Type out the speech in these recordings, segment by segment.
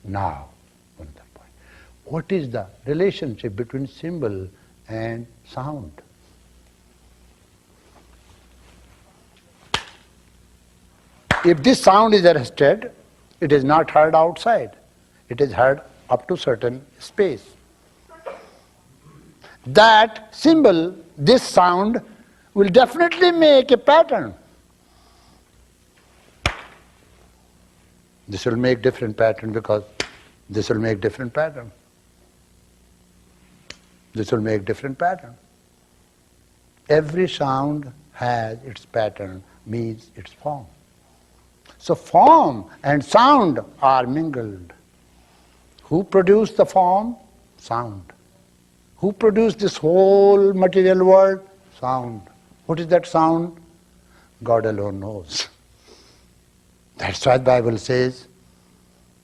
Now, another point. What is the relationship between symbol and sound? If this sound is arrested, it is not heard outside. It is heard up to certain space. That symbol, this sound, will definitely make a pattern. This will make different pattern because this will make different pattern. This will make different pattern. Every sound has its pattern, means its form. So form and sound are mingled. Who produced the form? Sound. Who produced this whole material world? Sound. What is that sound? God alone knows. That's why the Bible says,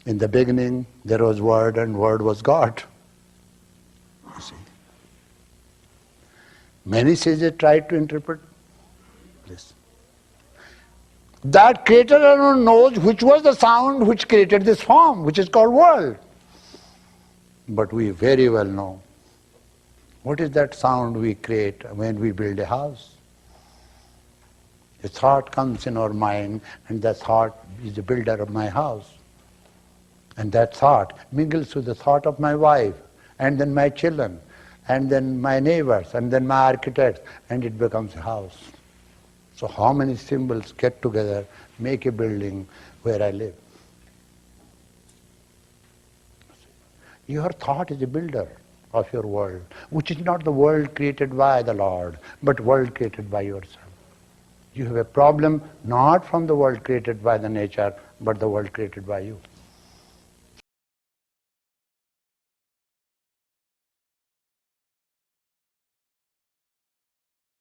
in the beginning there was Word and Word was God. You see. Many sages tried to interpret this. That Creator alone knows which was the sound which created this form, which is called world. But we very well know what is that sound we create when we build a house. A thought comes in our mind, and that thought is the builder of my house. And that thought mingles with the thought of my wife, and then my children, and then my neighbors, and then my architects, and it becomes a house. So how many symbols get together, make a building where I live? Your thought is a builder of your world, which is not the world created by the Lord, but world created by yourself. You have a problem not from the world created by the nature, but the world created by you.